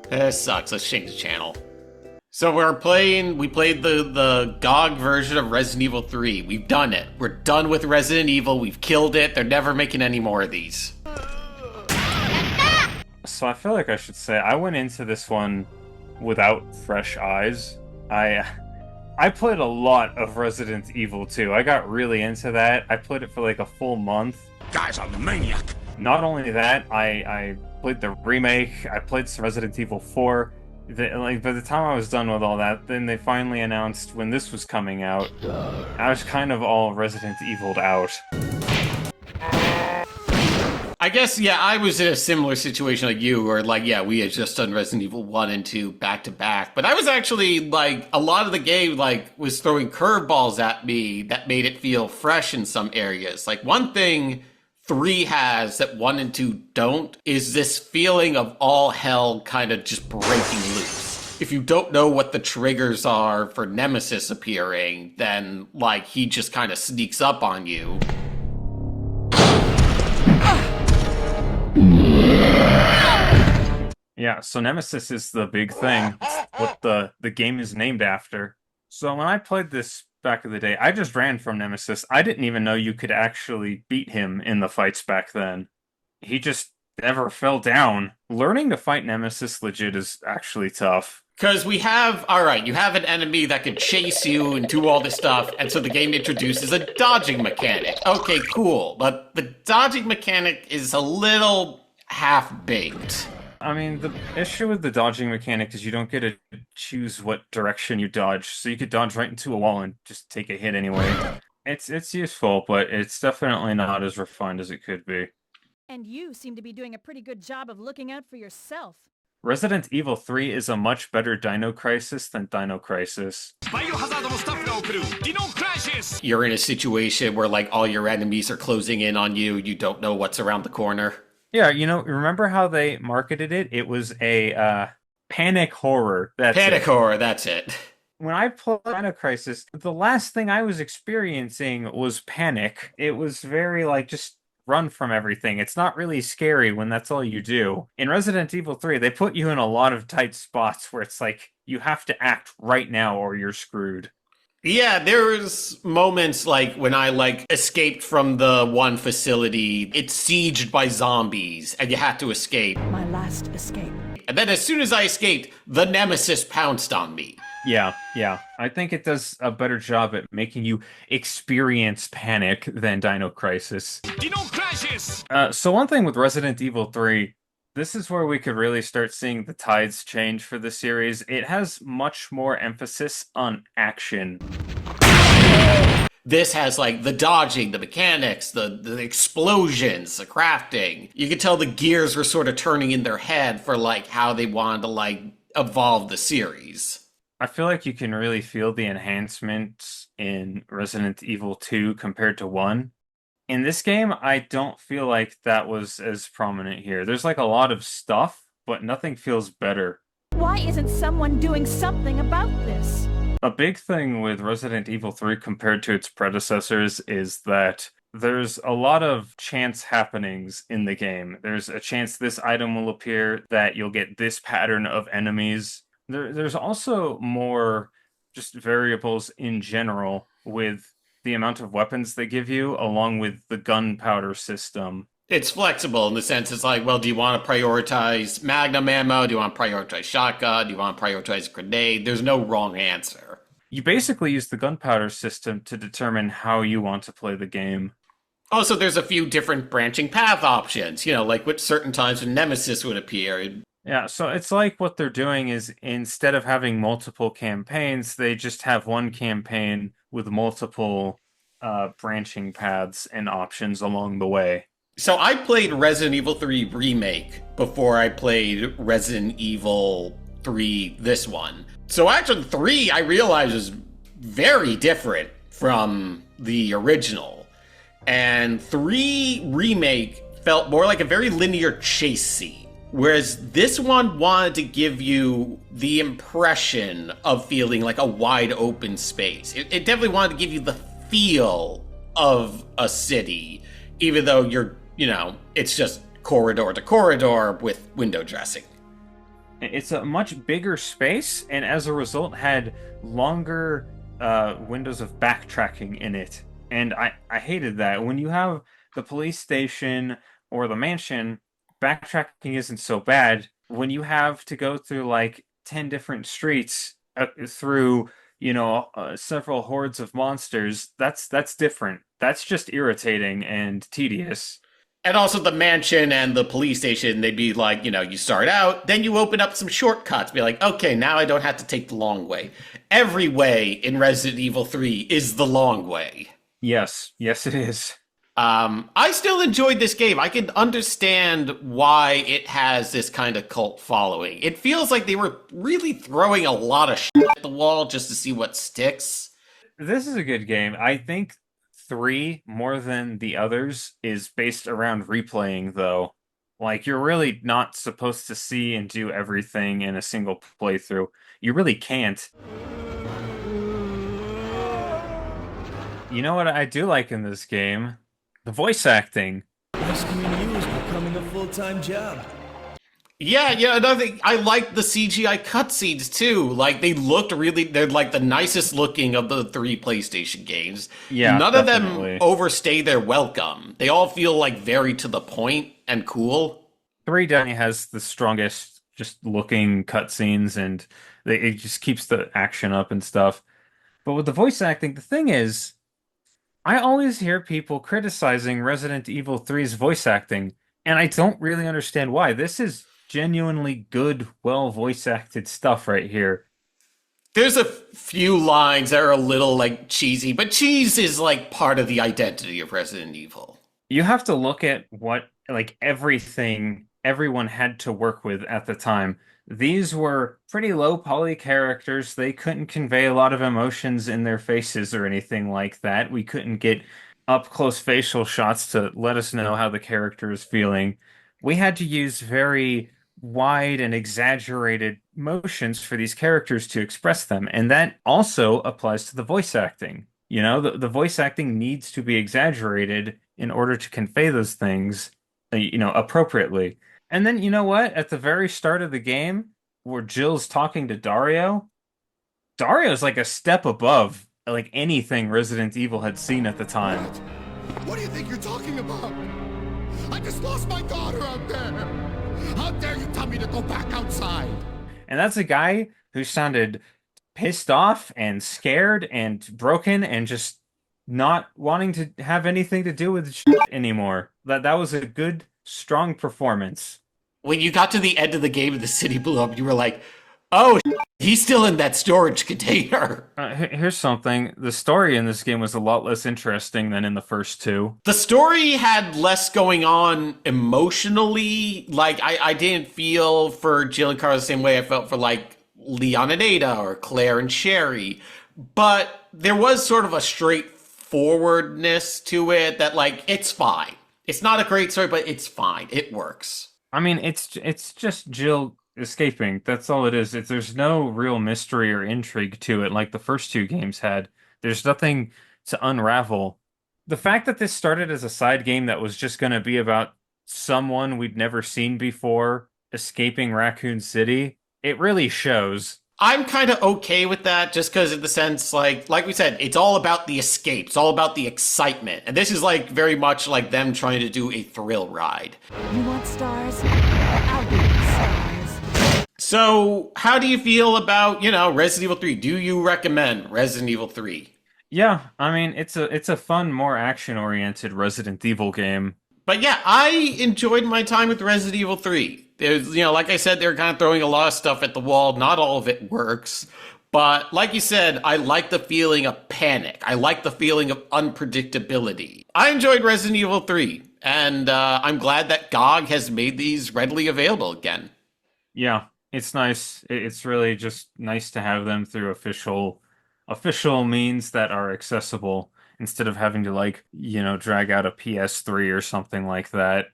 This sucks. Let's change the channel. So we played the GOG version of Resident Evil 3. We've done it. We're done with Resident Evil. We've killed it. They're never making any more of these. So I feel like I should say, I went into this one without fresh eyes. I played a lot of Resident Evil 2. I got really into that. I played it for like a full month. Guys, I'm a maniac. Not only that, I played the remake. I played some Resident Evil 4. By the time I was done with all that, then they finally announced when this was coming out. I was kind of all Resident Evil'd out. I guess, yeah, I was in a similar situation like you, where, like, yeah, we had just done Resident Evil 1 and 2 back to back, but I was actually, like, a lot of the game, like, was throwing curveballs at me that made it feel fresh in some areas. Like, one thing 3 has that 1 and 2 don't is this feeling of all hell kind of just breaking loose. If you don't know what the triggers are for Nemesis appearing, then, like, he just kind of sneaks up on you. Yeah, so Nemesis is the big thing. It's what the game is named after. So when I played this back in the day, I just ran from Nemesis. I didn't even know you could actually beat him in the fights back then. He just never fell down. Learning to fight Nemesis legit is actually tough. Because you have an enemy that can chase you and do all this stuff, and so the game introduces a dodging mechanic. Okay, cool, but the dodging mechanic is a little half-baked. I mean, the issue with the dodging mechanic is you don't get to choose what direction you dodge, so you could dodge right into a wall and just take a hit anyway. It's useful, but it's definitely not as refined as it could be. And you seem to be doing a pretty good job of looking out for yourself. Resident Evil 3 is a much better Dino Crisis than Dino Crisis. You're in a situation where, like, all your enemies are closing in on you, you don't know what's around the corner. Yeah, you know, remember how they marketed it? It was a panic horror. Horror, that's it. When I played Dino Crisis, the last thing I was experiencing was panic. It was very, like, just run from everything. It's not really scary when that's all you do. In Resident Evil 3, they put you in a lot of tight spots where it's like, you have to act right now or you're screwed. Yeah, there's moments like when I escaped from the one facility, it's sieged by zombies and you had to escape. My last escape. And then as soon as I escaped, the Nemesis pounced on me. Yeah. I think it does a better job at making you experience panic than Dino Crisis. Dino Crisis! So one thing with Resident Evil 3, this is where we could really start seeing the tides change for the series. It has much more emphasis on action. This has, like, the dodging, the mechanics, the explosions, the crafting. You could tell the gears were sort of turning in their head for, like, how they wanted to, like, evolve the series. I feel like you can really feel the enhancements in Resident Evil 2 compared to 1. In this game, I don't feel like that was as prominent here. There's like a lot of stuff, but nothing feels better. Why isn't someone doing something about this? A big thing with Resident Evil 3 compared to its predecessors is that there's a lot of chance happenings in the game. There's a chance this item will appear, that you'll get this pattern of enemies. There's also more just variables in general with the amount of weapons they give you, along with the gunpowder system. It's flexible in the sense it's like, well, do you want to prioritize magnum ammo? Do you want to prioritize shotgun? Do you want to prioritize grenade? There's no wrong answer. You basically use the gunpowder system to determine how you want to play the game. Also, there's a few different branching path options, like with certain times when Nemesis would appear. Yeah, so it's like what they're doing is instead of having multiple campaigns, they just have one campaign with multiple branching paths and options along the way. So I played Resident Evil 3 Remake before I played Resident Evil 3 this one. So actually 3 I realized is very different from the original. And 3 Remake felt more like a very linear chase scene. Whereas this one wanted to give you the impression of feeling like a wide open space. It definitely wanted to give you the feel of a city, even though you're it's just corridor to corridor with window dressing. It's a much bigger space, and as a result, had longer windows of backtracking in it. And I hated that. When you have the police station or the mansion, backtracking isn't so bad. When you have to go through like 10 different streets through, several hordes of monsters, that's different. That's just irritating and tedious. And also the mansion and the police station, they'd be like, you start out, then you open up some shortcuts. Be like, okay, now I don't have to take the long way. Every way in Resident Evil 3 is the long way. Yes, it is. I still enjoyed this game. I can understand why it has this kind of cult following. It feels like they were really throwing a lot of shit at the wall just to see what sticks. This is a good game. I think 3 more than the others is based around replaying, though. Like, you're really not supposed to see and do everything in a single playthrough. You really can't. You know what I do like in this game? The voice acting. Rescuing you is becoming a full-time job. Yeah, another thing, I like the CGI cutscenes too. Like, they're like the nicest looking of the 3 PlayStation games. Yeah, None definitely. of them overstay their welcome. They all feel like very to the point and cool. 3 definitely has the strongest just looking cutscenes, and it just keeps the action up and stuff. But with the voice acting, the thing is, I always hear people criticizing Resident Evil 3's voice acting, and I don't really understand why. This is genuinely good, well voice acted stuff right here. There's a few lines that are a little like cheesy, but cheese is like part of the identity of Resident Evil. You have to look at what like everything everyone had to work with at the time. These were pretty low poly characters. They couldn't convey a lot of emotions in their faces or anything like that. We couldn't get up close facial shots to let us know how the character is feeling. We had to use very wide and exaggerated motions for these characters to express them. And that also applies to the voice acting. The voice acting needs to be exaggerated in order to convey those things, appropriately. And then, you know what? At the very start of the game, where Jill's talking to Dario's like a step above like anything Resident Evil had seen at the time. What do you think you're talking about? I just lost my daughter out there. How dare you tell me to go back outside? And that's a guy who sounded pissed off and scared and broken and just not wanting to have anything to do with shit anymore. That was a good, strong performance. When you got to the end of the game and the city blew up, you were like, oh, he's still in that storage container. Here's something. The story in this game was a lot less interesting than in the first 2. The story had less going on emotionally. Like, I didn't feel for Jill and Carl the same way I felt for, like, Leon and Ada or Claire and Sherry. But there was sort of a straightforwardness to it that, like, it's fine. It's not a great story, but it's fine. It works. I mean, it's just Jill escaping. That's all it is. There's no real mystery or intrigue to it like the first 2 games had. There's nothing to unravel. The fact that this started as a side game that was just going to be about someone we'd never seen before escaping Raccoon City, it really shows. I'm kind of okay with that just because in the sense, like we said, it's all about the escape. It's all about the excitement. And this is like very much like them trying to do a thrill ride. You want stars? I'll give you stars. So how do you feel about, Resident Evil 3? Do you recommend Resident Evil 3? Yeah, I mean, it's a fun, more action-oriented Resident Evil game. But yeah, I enjoyed my time with Resident Evil 3. There's, like I said, they're kind of throwing a lot of stuff at the wall. Not all of it works. But like you said, I like the feeling of panic. I like the feeling of unpredictability. I enjoyed Resident Evil 3. And I'm glad that GOG has made these readily available again. Yeah, it's nice. It's really just nice to have them through official means that are accessible instead of having to drag out a PS3 or something like that.